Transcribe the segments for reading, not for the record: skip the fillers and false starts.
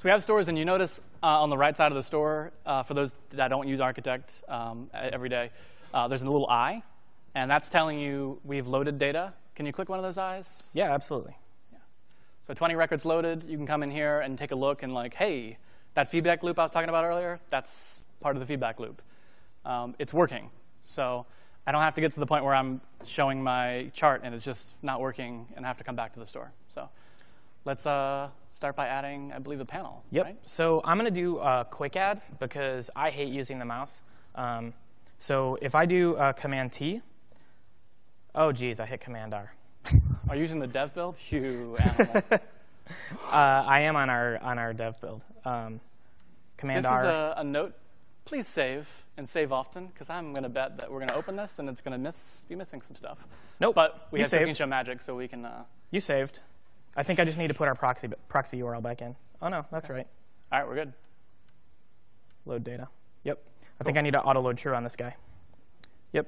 So we have stores, and you notice on the right side of the store, for those that don't use Architect every day, there's a little eye, and that's telling you we've loaded data. Can you click one of those eyes? Yeah, absolutely. Yeah. So 20 records loaded. You can come in here and take a look and like, hey, that feedback loop I was talking about earlier, that's part of the feedback loop. It's working. So I don't have to get to the point where I'm showing my chart and it's just not working and I have to come back to the store. So let's start by adding, I believe, a panel. Yep. Right? So I'm going to do a quick add because I hate using the mouse. So if I do Command T, oh, geez, I hit Command R. Are you using the dev build? You animal. I am on our dev build. Command R. This is a note. Please save, and save often, because I'm going to bet that we're going to open this, and it's going to be missing some stuff. Nope. But we have saved. Cooking Show magic, so we can. You saved. I think I just need to put our proxy URL back in. Oh, no, that's right. All right, we're good. Load data. Yep. I think I need to auto-load true on this guy. Yep.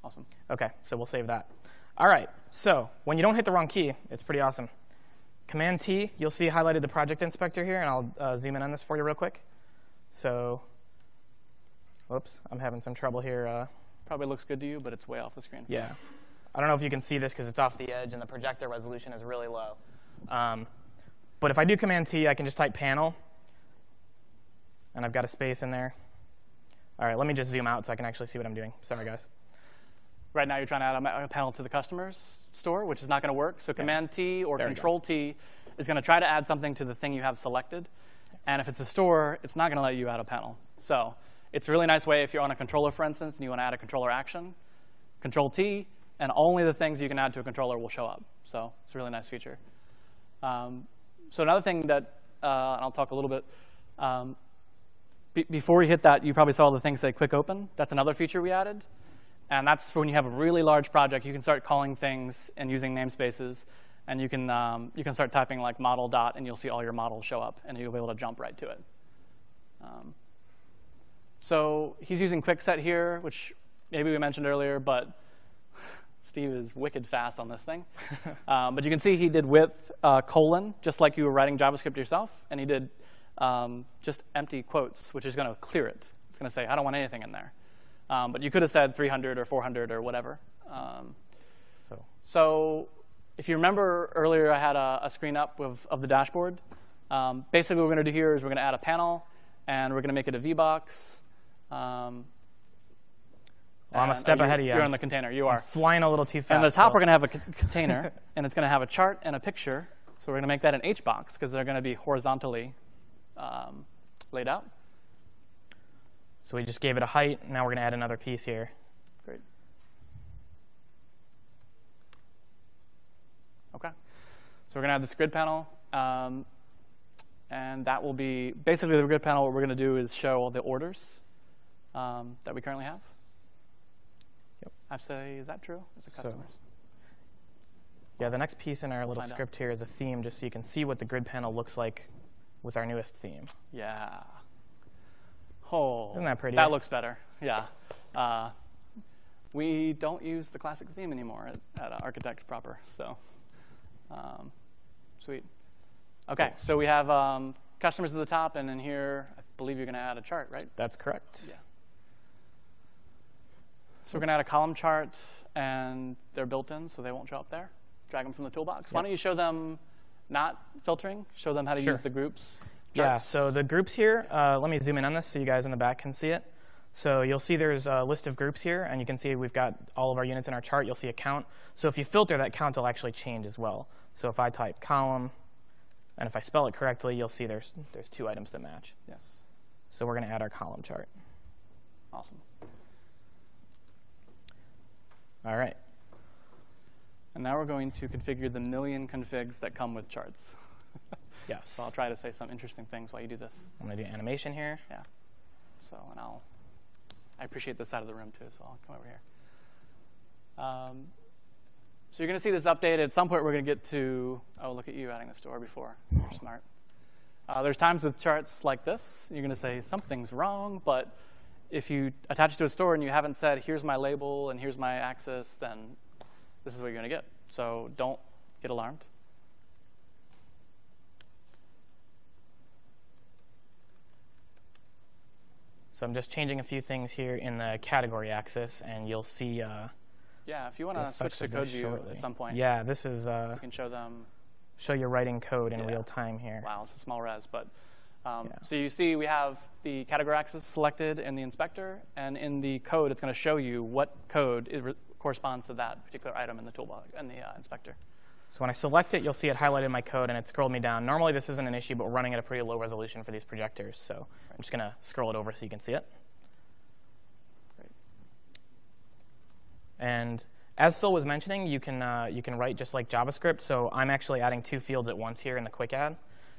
Awesome. OK, so we'll save that. All right. So when you don't hit the wrong key, it's pretty awesome. Command T, you'll see highlighted the project inspector here, and I'll zoom in on this for you real quick. So, whoops, I'm having some trouble here. Probably looks good to you, but it's way off the screen. Yeah. I don't know if you can see this because it's off the edge and the projector resolution is really low. But if I do Command T, I can just type panel, and I've got a space in there. All right, let me just zoom out so I can actually see what I'm doing. Sorry, guys. Right now, you're trying to add a panel to the customer's store, which is not going to work. So Command T or Control T is going to try to add something to the thing you have selected. And if it's a store, it's not going to let you add a panel. So it's a really nice way if you're on a controller, for instance, and you want to add a controller action, Control T, and only the things you can add to a controller will show up. So it's a really nice feature. So another thing that, and I'll talk a little bit, before you hit that, you probably saw the thing say Quick Open. That's another feature we added. And that's for when you have a really large project. You can start calling things and using namespaces. And you can start typing like model dot, and you'll see all your models show up. And you'll be able to jump right to it. So he's using Quickset here, which maybe we mentioned earlier. But Steve is wicked fast on this thing. But you can see he did with colon, just like you were writing JavaScript yourself. And he did just empty quotes, which is going to clear it. It's going to say, I don't want anything in there. But you could have said 300 or 400 or whatever. So if you remember earlier, I had a screen up of the dashboard. Basically, what we're going to do here is we're going to add a panel, and we're going to make it a VBox. Well, I'm a step ahead of you. You're on the container. You are. I'm flying a little too fast. And at the top, we're going to have a container, and it's going to have a chart and a picture. So we're going to make that an HBox, because they're going to be horizontally laid out. So we just gave it a height. Now we're going to add another piece here. Great. OK. So we're going to add this grid panel. And that will be basically the grid panel. What we're going to do is show all the orders that we currently have. Yep. I have to say, is that true? Is it customers? Yeah, the next piece in our little script here is a theme, just so you can see what the grid panel looks like with our newest theme. Yeah. Oh, isn't that pretty? That looks better. Yeah. We don't use the classic theme anymore at Architect proper. So sweet. OK, cool. So we have customers at the top. And in here, I believe you're going to add a chart, right? That's correct. Yeah. So we're going to add a column chart. And they're built in, so they won't show up there. Drag them from the toolbox. Yep. Why don't you show them not filtering? Show them how to use the groups. Yeah, so the groups here, let me zoom in on this so you guys in the back can see it. So you'll see there's a list of groups here, and you can see we've got all of our units in our chart. You'll see a count. So if you filter, that count will actually change as well. So if I type column, and if I spell it correctly, you'll see there's 2 items that match. Yes. So we're going to add our column chart. Awesome. All right. And now we're going to configure the million configs that come with charts. Yes. So I'll try to say some interesting things while you do this. I'm going to do animation here. Yeah. So, and I appreciate this side of the room, too, so I'll come over here. So you're going to see this update. At some point, we're going to get to, oh, look at you adding the store before. You're smart. There's times with charts like this, you're going to say something's wrong. But if you attach it to a store and you haven't said, here's my label and here's my axis, then this is what you're going to get. So don't get alarmed. So I'm just changing a few things here in the category axis, and you'll see. Yeah, if you want to switch to code view at some point. Yeah, this is. You can show them. Show you writing code in real time here. Wow, it's a small res, but so you see we have the category axis selected in the inspector, and in the code it's going to show you what code corresponds to that particular item in the toolbox and the inspector. So when I select it, you'll see it highlighted in my code, and it scrolled me down. Normally this isn't an issue, but we're running at a pretty low resolution for these projectors, so I'm just going to scroll it over so you can see it. Great. And as Phil was mentioning, you can write just like JavaScript. So I'm actually adding 2 fields at once here in the quick add.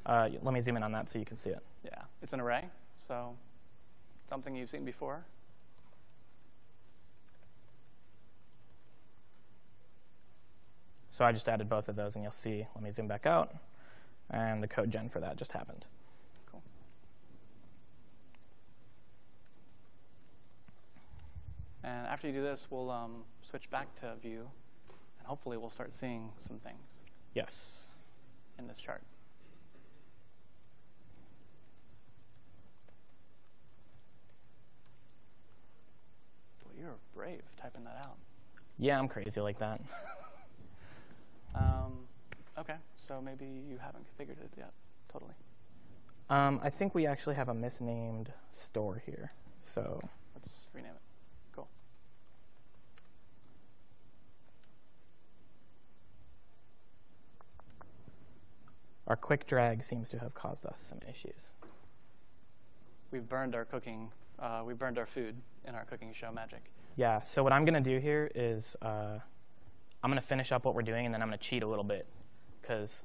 Let me zoom in on that so you can see it. Yeah, it's an array, so something you've seen before. So I just added both of those, and you'll see. Let me zoom back out, and the code gen for that just happened. Cool. And after you do this, we'll switch back to view, and hopefully we'll start seeing some things. Yes. In this chart. Boy, you're brave typing that out. Yeah, I'm crazy like that. OK, so maybe you haven't configured it yet, totally. I think we actually have a misnamed store here. So let's rename it. Cool. Our quick drag seems to have caused us some issues. We've burned our cooking. We burned our food in our cooking show magic. Yeah, so what I'm going to do here is I'm going to finish up what we're doing, and then I'm going to cheat a little bit, because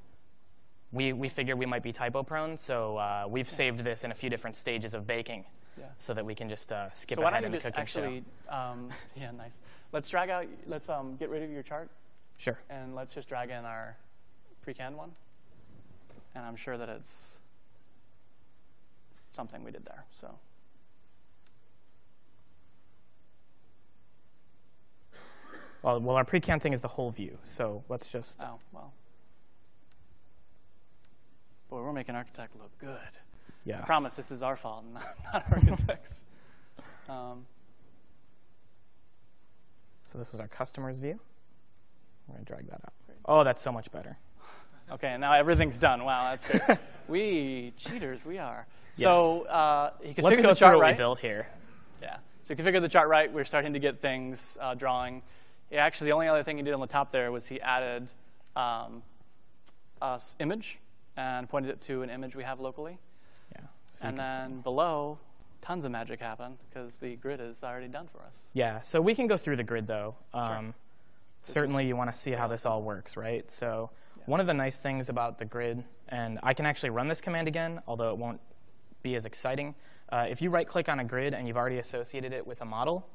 we figured we might be typo prone, so we've saved this in a few different stages of baking, so that we can just skip ahead in the cooking show. Yeah, nice. Let's drag out. Let's get rid of your chart. Sure. And let's just drag in our pre-canned one, and I'm sure that it's something we did there. So. Well, our pre-canned thing is the whole view, so let's just. Oh, well. Boy, we're making Architect look good. Yes. I promise this is our fault, not Architect's. So this was our customer's view. We're going to drag that out. Great. Oh, that's so much better. OK, now everything's done. Wow, that's great. We cheaters, we are. Yes. So you configure Let's go the chart through what right. we built here. Yeah. So you configure the chart right. We're starting to get things drawing. Yeah, actually, the only other thing he did on the top there was he added image and pointed it to an image we have locally. Yeah. So and then below, tons of magic happened because the grid is already done for us. Yeah. So we can go through the grid, though. Sure. Certainly, you want to see how this all works, right? So one of the nice things about the grid, and I can actually run this command again, although it won't be as exciting. If you right-click on a grid and you've already associated it with a model,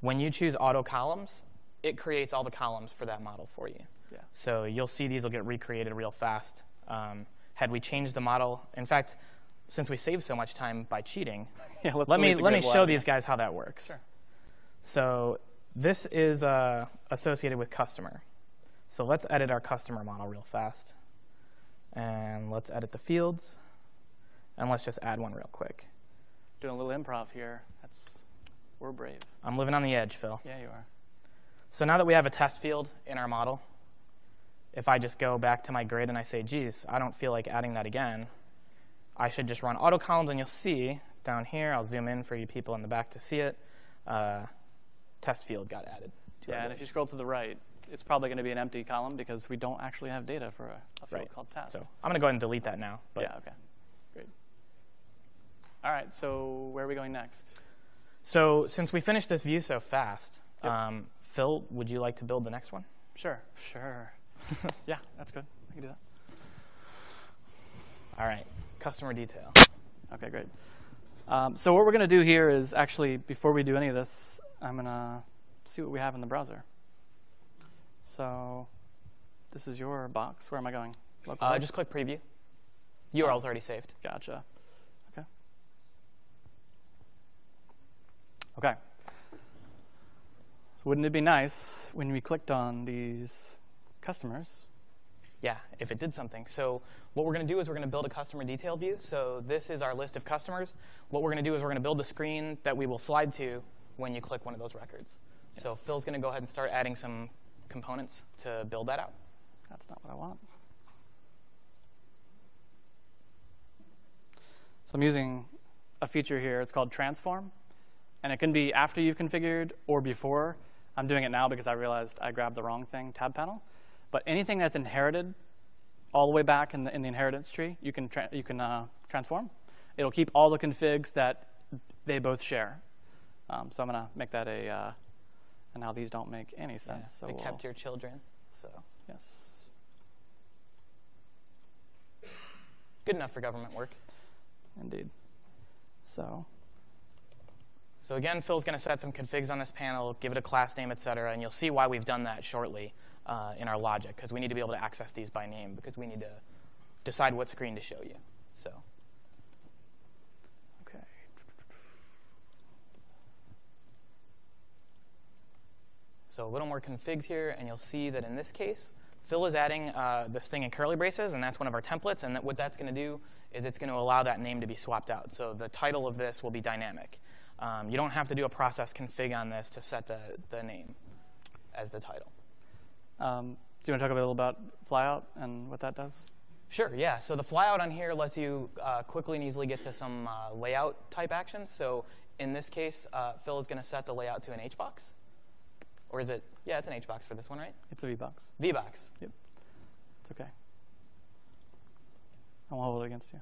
when you choose auto columns, it creates all the columns for that model for you. Yeah. So you'll see these will get recreated real fast. Had we changed the model, in fact, since we saved so much time by cheating, let me show these guys how that works. Sure. So this is associated with customer. So let's edit our customer model real fast. And let's edit the fields. And let's just add one real quick. Doing a little improv here. We're brave. I'm living on the edge, Phil. Yeah, you are. So now that we have a test field in our model, if I just go back to my grid and I say, geez, I don't feel like adding that again, I should just run auto columns, and you'll see down here, I'll zoom in for you people in the back to see it, test field got added. Yeah, and if you scroll to the right, it's probably going to be an empty column because we don't actually have data for a field called test. So I'm going to go ahead and delete that now. But yeah, OK. Great. All right, so where are we going next? So since we finished this view so fast, Phil, would you like to build the next one? Sure. Yeah, that's good. I can do that. All right, customer detail. OK, great. So what we're going to do here is actually, before we do any of this, I'm going to see what we have in the browser. So this is your box. Where am I going? Just click preview. URL's already saved. Gotcha. OK. So wouldn't it be nice when we clicked on these customers Yeah, if it did something. So what we're going to do is we're going to build a customer detail view. So this is our list of customers. What we're going to do is we're going to build the screen that we will slide to when you click one of those records. Yes. So Phil's going to go ahead and start adding some components to build that out. That's not what I want. So I'm using a feature here. It's called transform. And it can be after you've configured or before. I'm doing it now because I realized I grabbed the wrong thing, tab panel. But anything that's inherited all the way back in the inheritance tree, you can transform. It'll keep all the configs that they both share. So I'm going to make that a, and now these don't make any sense. Yeah, so they kept your children. So yes. Good enough for government work. Indeed. So again, Phil's going to set some configs on this panel, give it a class name, et cetera, and you'll see why we've done that shortly in our logic, because we need to be able to access these by name, because we need to decide what screen to show you. So, okay. So a little more configs here, and you'll see that in this case, Phil is adding this thing in curly braces, and that's one of our templates. And what that's going to do is it's going to allow that name to be swapped out. So the title of this will be dynamic. You don't have to do a process config on this to set the name as the title. Do you want to talk a little about flyout and what that does? Sure, yeah. So the flyout on here lets you quickly and easily get to some layout type actions. So in this case, Phil is going to set the layout to an HBox. Or is it? Yeah, it's an HBox for this one, right? It's a VBox. VBox. Yep. It's OK. I won't hold it against you.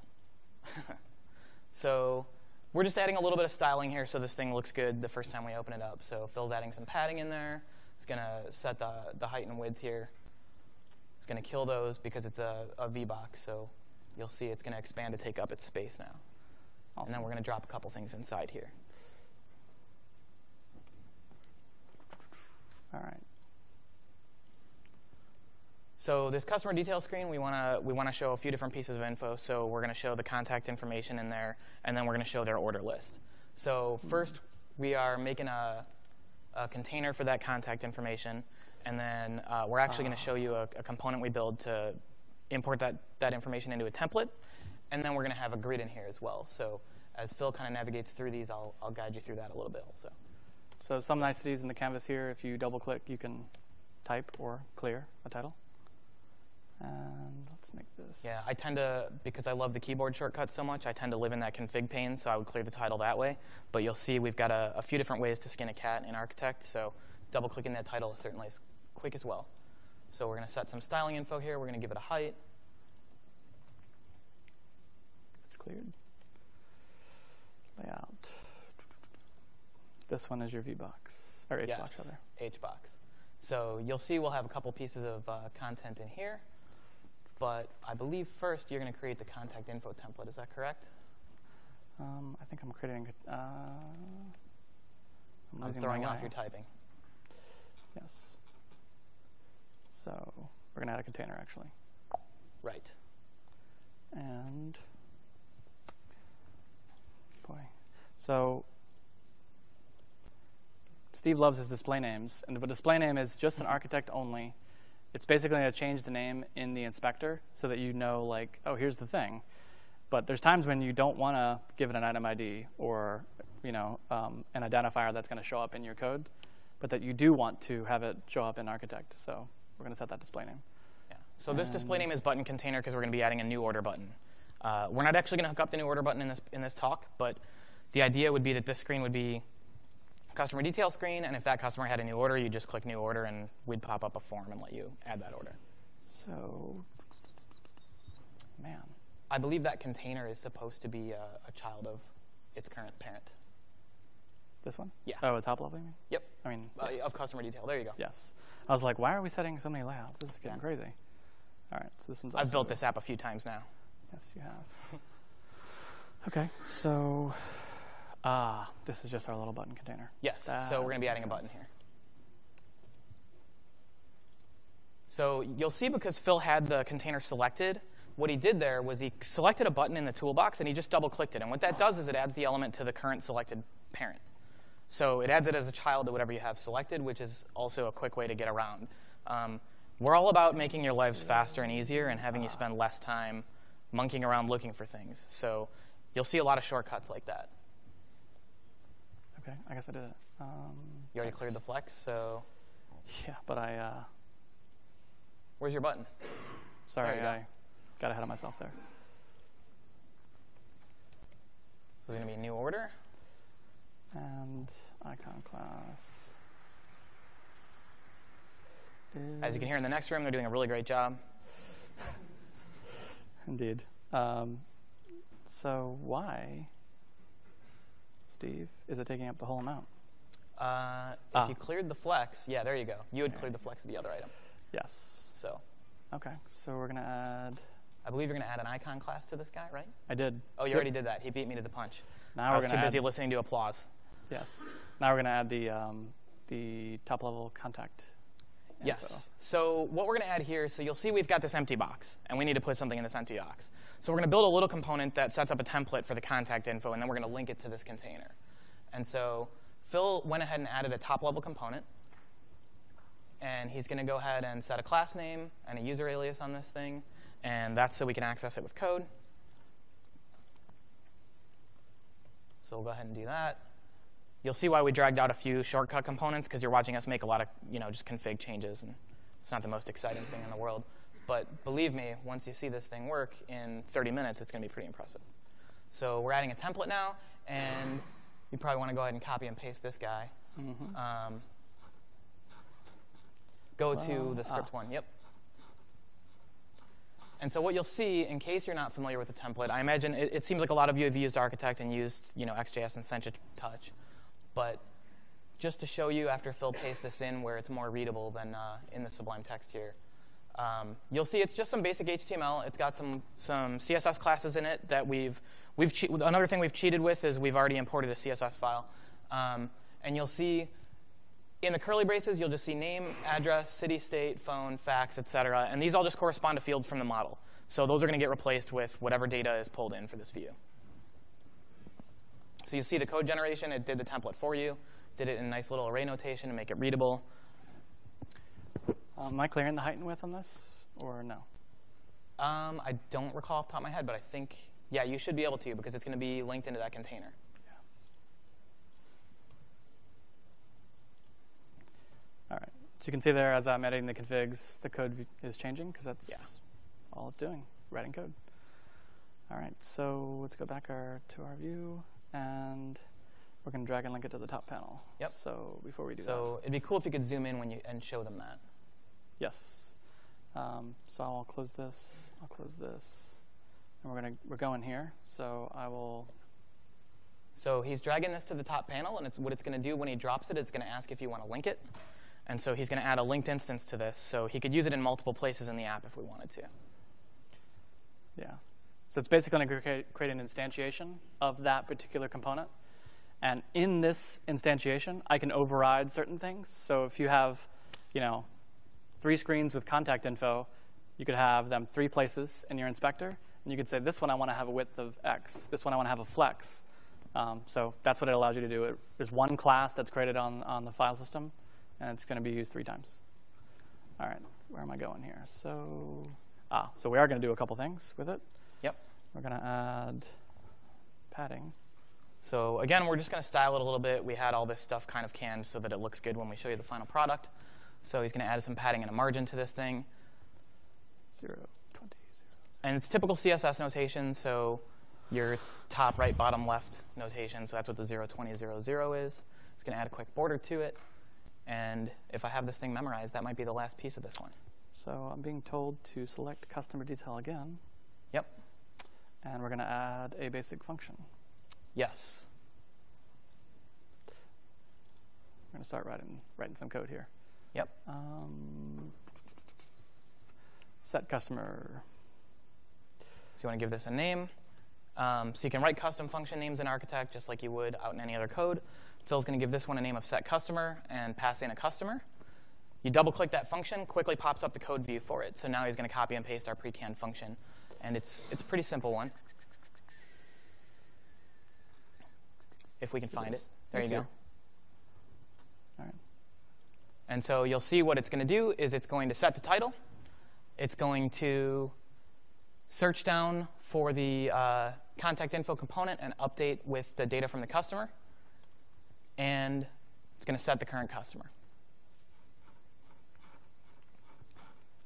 So we're just adding a little bit of styling here so this thing looks good the first time we open it up. So Phil's adding some padding in there. It's going to set the height and width here. It's going to kill those because it's a VBox. So you'll see it's going to expand to take up its space now. Awesome. And then we're going to drop a couple things inside here. All right. So this customer detail screen, we want to show a few different pieces of info. So we're going to show the contact information in there, and then we're going to show their order list. So first, we are making a container for that contact information, and then we're actually going to show you a component we build to import that information into a template, and then we're going to have a grid in here as well. So as Phil kind of navigates through these, I'll guide you through that a little bit also. So some niceties in the canvas here. If you double-click, you can type or clear a title. And let's make this. Yeah, I tend to, because I love the keyboard shortcuts so much, I tend to live in that config pane, so I would clear the title that way. But you'll see we've got a few different ways to skin a cat in Architect, so double-clicking that title is certainly quick as well. So we're going to set some styling info here. We're going to give it a height. It's cleared. Layout. This one is your VBox, or HBox, yes, rather. HBox. So you'll see we'll have a couple pieces of content in here. But I believe first you're going to create the contact info template. Is that correct? I think I'm creating. I'm throwing off your typing. Yes. So we're going to add a container, actually. Right. And boy, so Steve loves his display names, and the display name is just an architect only. It's basically going to change the name in the inspector so that you know, like, oh, here's the thing. But there's times when you don't want to give it an item ID or, you know, an identifier that's going to show up in your code, but that you do want to have it show up in architect. So we're going to set that display name. Yeah. So this display name is button container because we're going to be adding a new order button. We're not actually going to hook up the new order button in this talk, but the idea would be that this screen would be customer detail screen, and if that customer had a new order, you just click new order, and we'd pop up a form and let you add that order. So, man. I believe that container is supposed to be a child of its current parent. This one? Yeah. Oh, a top level, you mean? Yep. I mean, of customer detail. There you go. Yes. I was like, why are we setting so many layouts? This is getting crazy. All right, so this one's I've built this app a few times now. Yes, you have. OK, so this is just our little button container. Yes, so we're going to be adding a button here. So you'll see because Phil had the container selected, what he did there was he selected a button in the toolbox, and he just double-clicked it. And what that does is it adds the element to the current selected parent. So it adds it as a child to whatever you have selected, which is also a quick way to get around. We're all about making your lives faster and easier and having you spend less time monkeying around looking for things. So you'll see a lot of shortcuts like that. OK, I guess I did it. You already cleared the flex, so. Yeah, but I. Where's your button? Sorry, I got ahead of myself there. So there's going to be a new order. And icon class. As you can hear in the next room, they're doing a really great job. Indeed. So why, Steve, is it taking up the whole amount? If you cleared the flex, yeah, there you go. You had cleared the flex of the other item. Yes. So. OK, so we're going to add. I believe you're going to add an icon class to this guy, right? I did. Oh, you already did that. He beat me to the punch. Now I was too busy listening to applause. Yes. Now we're going to add the top-level contact info. Yes. So what we're going to add here, so you'll see we've got this empty box, and we need to put something in this empty box. So we're going to build a little component that sets up a template for the contact info, and then we're going to link it to this container. And so Phil went ahead and added a top-level component. And he's going to go ahead and set a class name and a user alias on this thing. And that's so we can access it with code. So we'll go ahead and do that. You'll see why we dragged out a few shortcut components, because you're watching us make a lot of just config changes. And it's not the most exciting thing in the world. But believe me, once you see this thing work in 30 minutes, it's going to be pretty impressive. So we're adding a template now. And you probably want to go ahead and copy and paste this guy. Mm-hmm. Go to the script one. Yep. And so what you'll see, in case you're not familiar with the template, I imagine it seems like a lot of you have used Architect and used XJS and SensuTouch. But just to show you, after Phil pastes this in where it's more readable than in the Sublime text here, you'll see it's just some basic HTML. It's got some CSS classes in it that another thing we've cheated with is we've already imported a CSS file. And you'll see in the curly braces, you'll just see name, address, city, state, phone, fax, et cetera. And these all just correspond to fields from the model. So those are going to get replaced with whatever data is pulled in for this view. So you see the code generation. It did the template for you. Did it in a nice little array notation to make it readable. Am I clearing the height and width on this, or no? I don't recall off the top of my head, but I think, yeah, you should be able to, because it's going to be linked into that container. All right. So you can see there, as I'm editing the configs, the code is changing, because that's all it's doing, writing code. All right. So let's go back to our view, and we're going to drag and link it to the top panel. Yep. So before we do that. So it'd be cool if you could zoom in and show them that. Yes. So I'll close this. I'll close this. And we're going here. So I will. So he's dragging this to the top panel, and what it's going to do when he drops it is going to ask if you want to link it. And so he's going to add a linked instance to this. So he could use it in multiple places in the app if we wanted to. Yeah. So it's basically going to create an instantiation of that particular component. And in this instantiation, I can override certain things. So if you have 3 screens with contact info, you could have them 3 places in your inspector. And you could say, this one I want to have a width of X. This one I want to have a flex. So that's what it allows you to do. There's one class that's created on the file system, and it's going to be used 3 times. All right, where am I going here? So we are going to do a couple things with it. Yep. We're going to add padding. So again, we're just going to style it a little bit. We had all this stuff kind of canned so that it looks good when we show you the final product. So he's going to add some padding and a margin to this thing. 0, 20, 0. And it's typical CSS notation, so your top, right, bottom, left notation. So that's what the 0, 20, 0, 0 is. It's going to add a quick border to it. And if I have this thing memorized, that might be the last piece of this one. So I'm being told to select customer detail again. Yep. And we're going to add a basic function. Yes. We're going to start writing some code here. Yep. Set customer. So you want to give this a name. So you can write custom function names in Architect just like you would out in any other code. Phil's going to give this one a name of set customer and pass in a customer. You double-click that function, quickly pops up the code view for it. So now he's going to copy and paste our pre-canned function. And it's a pretty simple one. If we can find it. There you go. All right. And so you'll see what it's going to do is it's going to set the title. It's going to search down for the contact info component and update with the data from the customer. And it's going to set the current customer.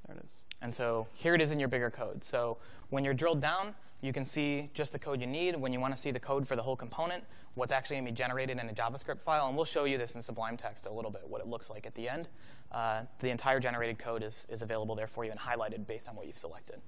There it is. And so here it is in your bigger code. So when you're drilled down, you can see just the code you need. When you want to see the code for the whole component, what's actually going to be generated in a JavaScript file. And we'll show you this in Sublime Text a little bit, what it looks like at the end. The entire generated code is available there for you and highlighted based on what you've selected.